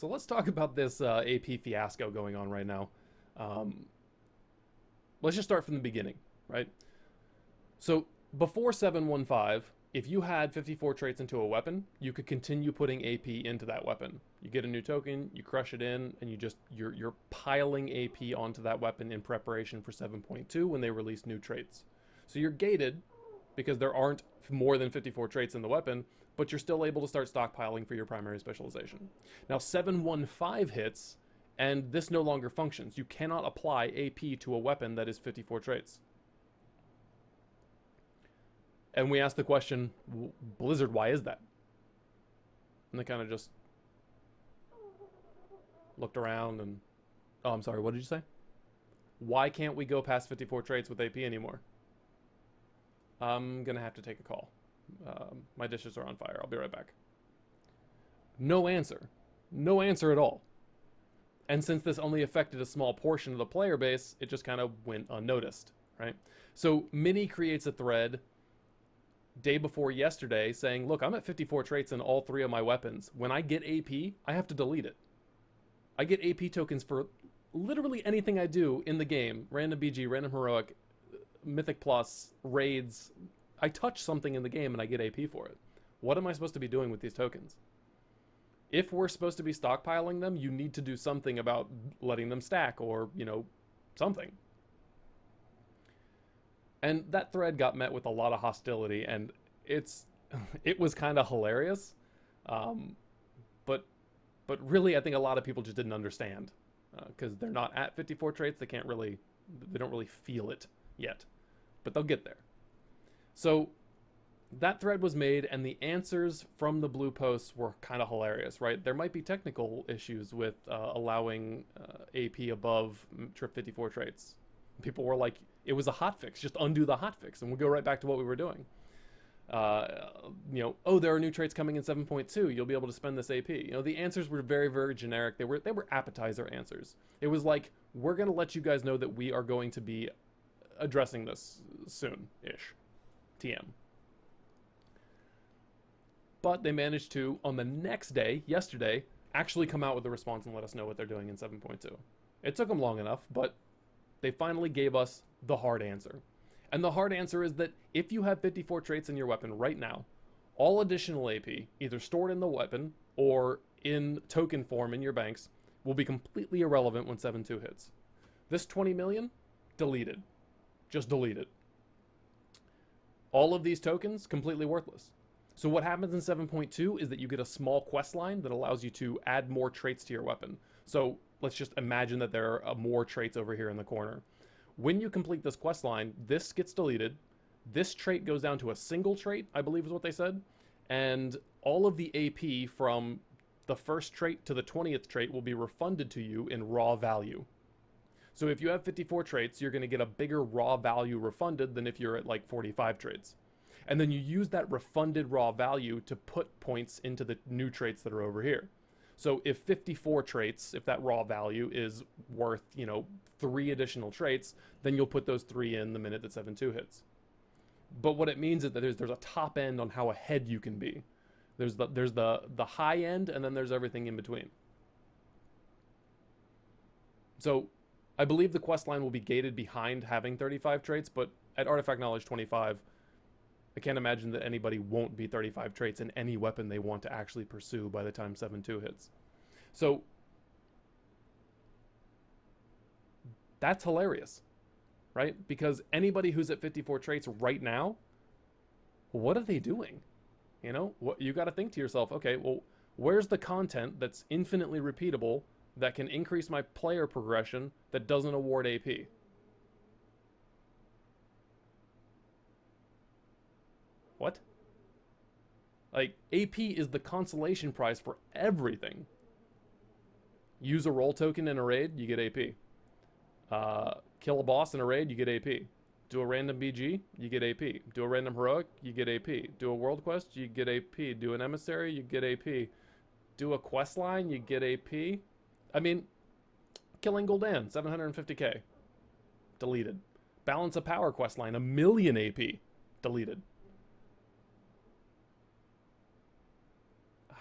So let's talk about this AP fiasco going on right now. Um, let's just start from the beginning, right? So before 715, if you had 54 traits into a weapon, you could continue putting AP into that weapon. You get a new token, you crush it in, and you're piling AP onto that weapon in preparation for 7.2 when they release new traits. So you're gated because there aren't more than 54 traits in the weapon, but you're still able to start stockpiling for your primary specialization. Now 715 hits, and this no longer functions. You cannot apply AP to a weapon that is 54 traits. And we asked the question, Blizzard, why is that? And they kind of just looked around and, oh, I'm sorry, what did you say? Why can't we go past 54 traits with AP anymore? I'm going to have to take a call. My dishes are on fire. I'll be right back. No answer. No answer at all. And since this only affected a small portion of the player base, it just kind of went unnoticed, right? So Mini creates a thread day before yesterday saying, look, I'm at 54 traits in all 3 of my weapons. When I get AP, I have to delete it. I get AP tokens for literally anything I do in the game. Random BG, random heroic, Mythic Plus, raids. I touch something in the game and I get AP for it. What am I supposed to be doing with these tokens? If we're supposed to be stockpiling them, you need to do something about letting them stack or, something. And that thread got met with a lot of hostility, and it was kind of hilarious. But really, I think a lot of people just didn't understand because they're not at 54 traits. They don't really feel it yet, but they'll get there. So that thread was made, and the answers from the blue posts were kind of hilarious, right? There might be technical issues with allowing AP above 54 traits. People were like, it was a hotfix, just undo the hotfix, and we'll go right back to what we were doing. Oh, there are new traits coming in 7.2. You'll be able to spend this AP. The answers were very, very generic. They were appetizer answers. It was like, we're going to let you guys know that we are going to be addressing this soon-ish. TM. But they managed to, on the next day, yesterday, actually come out with a response and let us know what they're doing in 7.2. It took them long enough, but they finally gave us the hard answer. And the hard answer is that if you have 54 traits in your weapon right now, all additional AP, either stored in the weapon or in token form in your banks, will be completely irrelevant when 7.2 hits. This 20 million, deleted. Just delete it. All of these tokens, completely worthless. So what happens in 7.2 is that you get a small quest line that allows you to add more traits to your weapon. So let's just imagine that there are more traits over here in the corner. When you complete this quest line, this gets deleted. This trait goes down to a single trait, I believe is what they said. And all of the AP from the first trait to the 20th trait will be refunded to you in raw value. So if you have 54 traits, you're going to get a bigger raw value refunded than if you're at like 45 traits. And then you use that refunded raw value to put points into the new traits that are over here. So if 54 traits, if that raw value is worth, 3 additional traits, then you'll put those 3 in the minute that 7.2 hits. But what it means is that there's a top end on how ahead you can be. There's the high end, and then there's everything in between. So I believe the quest line will be gated behind having 35 traits, but at Artifact Knowledge 25, I can't imagine that anybody won't be 35 traits in any weapon they want to actually pursue by the time 7.2 hits. So that's hilarious, right? Because anybody who's at 54 traits right now, what are they doing? What you got to think to yourself, okay, well, where's the content that's infinitely repeatable that can increase my player progression that doesn't award AP? What? Like, AP is the consolation prize for everything. Use a roll token in a raid, you get AP. Kill a boss in a raid, you get AP. Do a random BG, you get AP. Do a random heroic, you get AP. Do a world quest, you get AP. Do an emissary, you get AP. Do a quest line, you get AP. I mean, killing Gul'dan, 750k. Deleted. Balance a power quest line, 1 million AP. Deleted.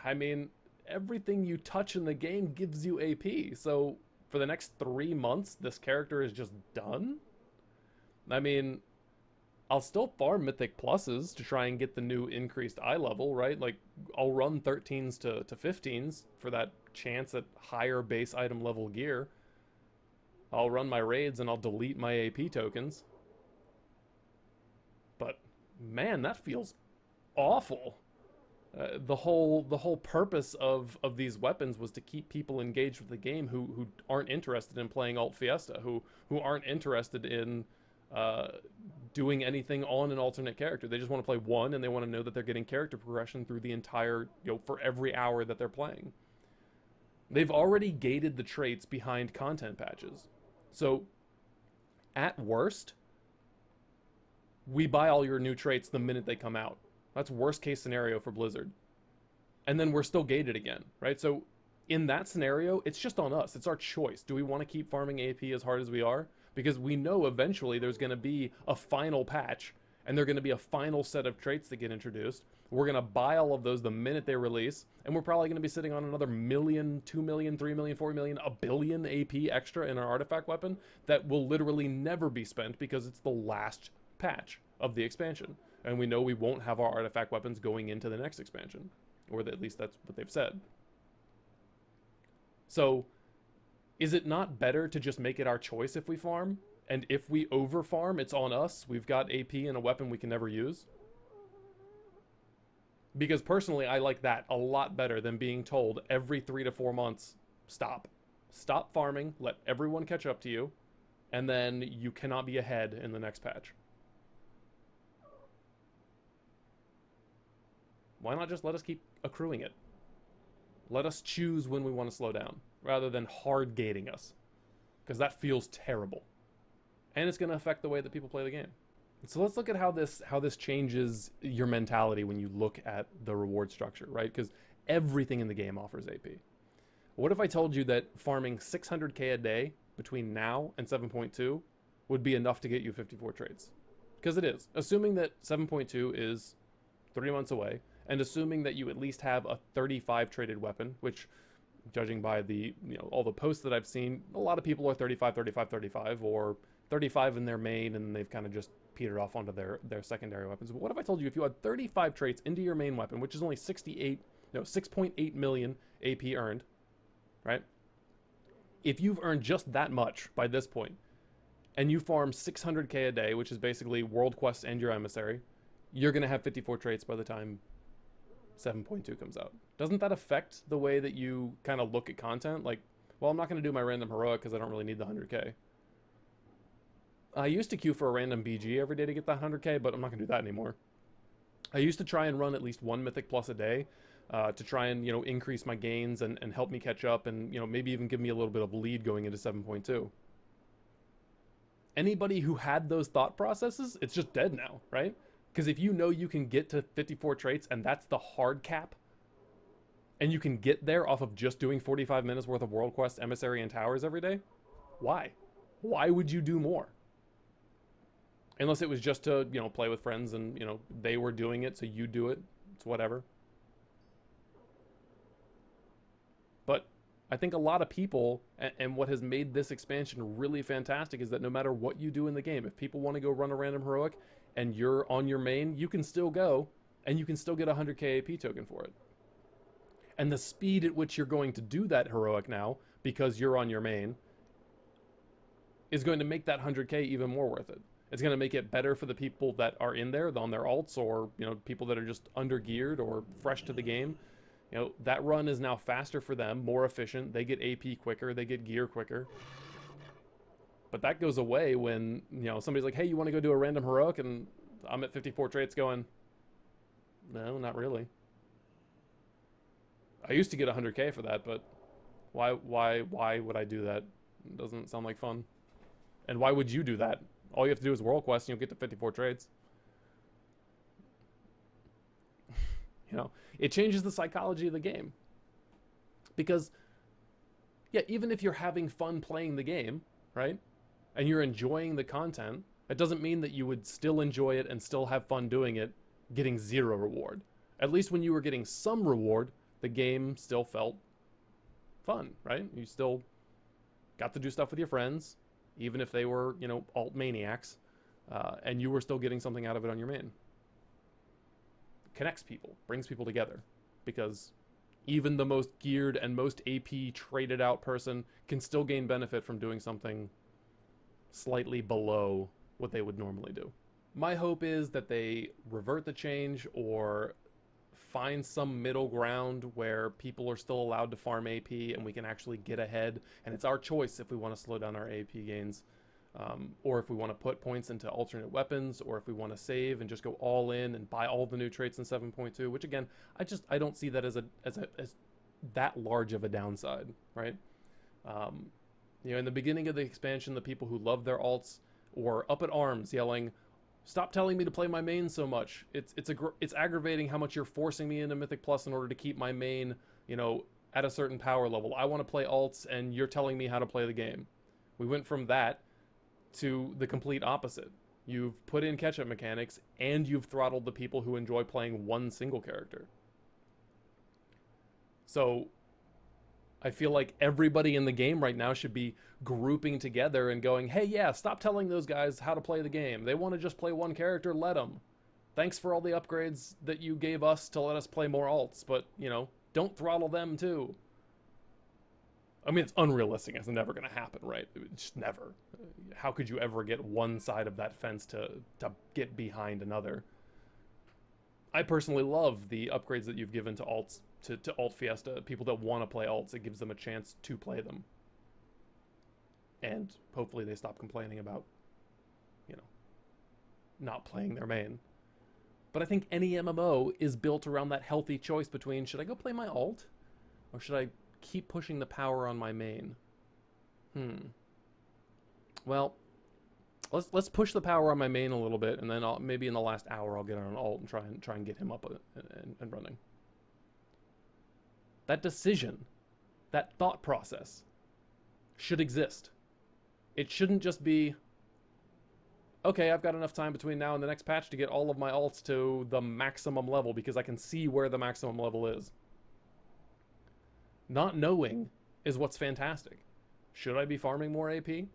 I mean, everything you touch in the game gives you AP. So for the next 3 months, this character is just done? I mean, I'll still farm Mythic Pluses to try and get the new increased eye level, right? Like, I'll run 13s to 15s for that chance at higher base item level gear. I'll run my raids and I'll delete my AP tokens. But, man, that feels awful. The whole purpose of these weapons was to keep people engaged with the game who aren't interested in playing Alt Fiesta, who aren't interested in doing anything on an alternate character. They just want to play one, and they want to know that they're getting character progression through the entire, for every hour that they're playing. They've already gated the traits behind content patches. So, at worst, we buy all your new traits the minute they come out. That's worst case scenario for Blizzard. And then we're still gated again, right? So, in that scenario, it's just on us. It's our choice. Do we want to keep farming AP as hard as we are? Because we know eventually there's going to be a final patch, and there's going to be a final set of traits that get introduced. We're going to buy all of those the minute they release, and we're probably going to be sitting on another 1 million, 2 million, 3 million, 4 million, a billion AP extra in our artifact weapon that will literally never be spent because it's the last patch of the expansion. And we know we won't have our artifact weapons going into the next expansion. Or at least that's what they've said. So, is it not better to just make it our choice if we farm? And if we over farm, it's on us. We've got AP and a weapon we can never use. Because personally, I like that a lot better than being told every 3 to 4 months, stop. Stop farming, let everyone catch up to you, and then you cannot be ahead in the next patch. Why not just let us keep accruing it? Let us choose when we want to slow down, rather than hard gating us. Because that feels terrible. And it's going to affect the way that people play the game. So let's look at how this changes your mentality when you look at the reward structure, right? Because everything in the game offers AP. What if I told you that farming 600k a day between now and 7.2 would be enough to get you 54 traits? Because it is. Assuming that 7.2 is 3 months away, and assuming that you at least have a 35 traded weapon, which, judging by the, all the posts that I've seen, a lot of people are 35, 35, 35, or 35 in their main, and they've kind of just petered off onto their secondary weapons. But what if I told you if you had 35 traits into your main weapon, which is only 6.8 million AP earned, right? If you've earned just that much by this point, and you farm 600k a day, which is basically World Quest and your Emissary, you're going to have 54 traits by the time 7.2 comes out. Doesn't that affect the way that you kind of look at content? Like, well, I'm not going to do my random heroic because I don't really need the 100k. I used to queue for a random BG every day to get that 100k, but I'm not going to do that anymore. I used to try and run at least one Mythic Plus a day to try and, increase my gains and help me catch up and, maybe even give me a little bit of lead going into 7.2. Anybody who had those thought processes, it's just dead now, right? Because if you know you can get to 54 traits and that's the hard cap, and you can get there off of just doing 45 minutes worth of World Quest, Emissary, and Towers every day, why? Why would you do more? Unless it was just to, play with friends and, they were doing it, so you do it. It's whatever. But I think a lot of people, and what has made this expansion really fantastic is that no matter what you do in the game, if people want to go run a random heroic and you're on your main, you can still go, and you can still get a 100k AP token for it. And the speed at which you're going to do that heroic now, because you're on your main, is going to make that 100k even more worth it. It's going to make it better for the people that are in there, on their alts, or, people that are just under-geared or fresh to the game. That run is now faster for them, more efficient. They get AP quicker, they get gear quicker. But that goes away when, somebody's like, hey, you want to go do a random heroic? And I'm at 54 traits going, no, not really. I used to get 100k for that, but why would I do that? It doesn't sound like fun. And why would you do that? All you have to do is World Quest and you'll get to 54 traits. It changes the psychology of the game. Because, yeah, even if you're having fun playing the game, right? And you're enjoying the content, that doesn't mean that you would still enjoy it and still have fun doing it, getting 0 reward. At least when you were getting some reward, the game still felt fun, right? You still got to do stuff with your friends, even if they were, alt maniacs, and you were still getting something out of it on your main. Connects people, brings people together, because even the most geared and most AP traded out person can still gain benefit from doing something slightly below what they would normally do. My hope is that they revert the change or find some middle ground where people are still allowed to farm AP and we can actually get ahead, and it's our choice if we want to slow down our AP gains, or if we want to put points into alternate weapons, or if we want to save and just go all in and buy all the new traits in 7.2, which again, I don't see that as that large of a downside, right? In the beginning of the expansion, the people who love their alts were up at arms yelling, "Stop telling me to play my main so much. It's aggravating how much you're forcing me into Mythic Plus in order to keep my main, at a certain power level. I want to play alts and you're telling me how to play the game." We went from that to the complete opposite. You've put in catch-up mechanics and you've throttled the people who enjoy playing one single character. So I feel like everybody in the game right now should be grouping together and going, hey, yeah, stop telling those guys how to play the game. They want to just play one character, let them. Thanks for all the upgrades that you gave us to let us play more alts, but, don't throttle them too. I mean, it's unrealistic. It's never going to happen, right? It's just never. How could you ever get one side of that fence to get behind another? I personally love the upgrades that you've given to alts, to Alt Fiesta, people that want to play alts. It gives them a chance to play them. And hopefully they stop complaining about, not playing their main. But I think any MMO is built around that healthy choice between, should I go play my alt? Or should I keep pushing the power on my main? Well, let's push the power on my main a little bit, and then maybe in the last hour I'll get on an alt and try and get him up and running. That decision, that thought process, should exist. It shouldn't just be, okay, I've got enough time between now and the next patch to get all of my alts to the maximum level because I can see where the maximum level is. Not knowing is what's fantastic. Should I be farming more AP?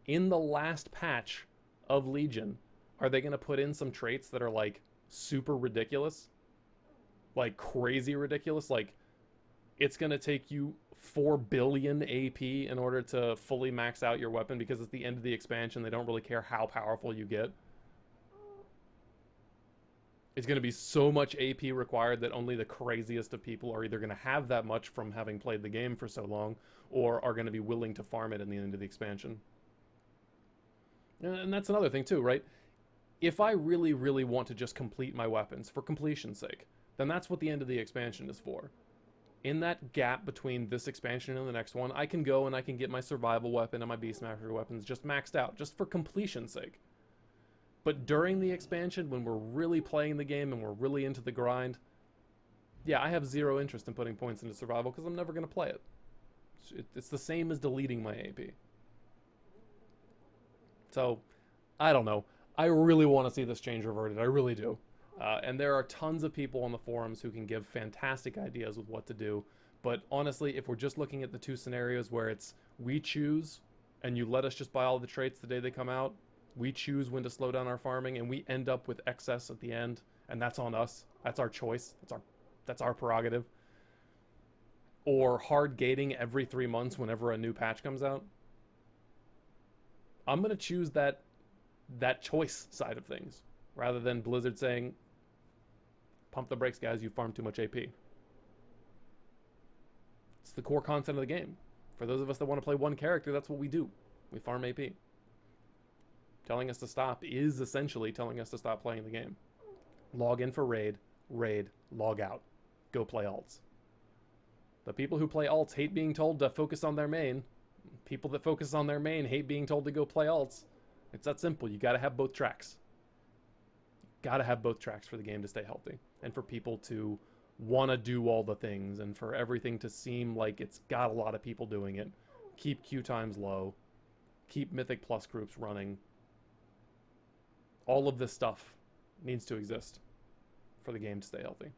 In the last patch of Legion, are they going to put in some traits that are like super ridiculous? Like crazy ridiculous? Like it's going to take you 4 billion AP in order to fully max out your weapon because at the end of the expansion they don't really care how powerful you get. It's going to be so much AP required that only the craziest of people are either going to have that much from having played the game for so long, or are going to be willing to farm it in the end of the expansion. And that's another thing too, right? If I really, really want to just complete my weapons for completion's sake, then that's what the end of the expansion is for. In that gap between this expansion and the next one, I can go and I can get my survival weapon and my Beastmaster weapons just maxed out, just for completion's sake. But during the expansion, when we're really playing the game and we're really into the grind, yeah, I have zero interest in putting points into survival because I'm never going to play it. It's the same as deleting my AP. So, I don't know. I really want to see this change reverted. I really do. And there are tons of people on the forums who can give fantastic ideas with what to do. But honestly, if we're just looking at the two scenarios where it's we choose and you let us just buy all the traits the day they come out, we choose when to slow down our farming, and we end up with excess at the end, and that's on us. That's our choice. That's our prerogative. Or hard gating every 3 months whenever a new patch comes out. I'm going to choose that choice side of things, rather than Blizzard saying, pump the brakes, guys, you farm too much AP. It's the core content of the game. For those of us that want to play one character, that's what we do. We farm AP. Telling us to stop is essentially telling us to stop playing the game. Log in for raid, log out. Go play alts. The people who play alts hate being told to focus on their main. People that focus on their main hate being told to go play alts. It's that simple. You gotta have both tracks. Gotta have both tracks for the game to stay healthy. And for people to want to do all the things. And for everything to seem like it's got a lot of people doing it. Keep queue times low. Keep Mythic Plus groups running. All of this stuff needs to exist for the game to stay healthy.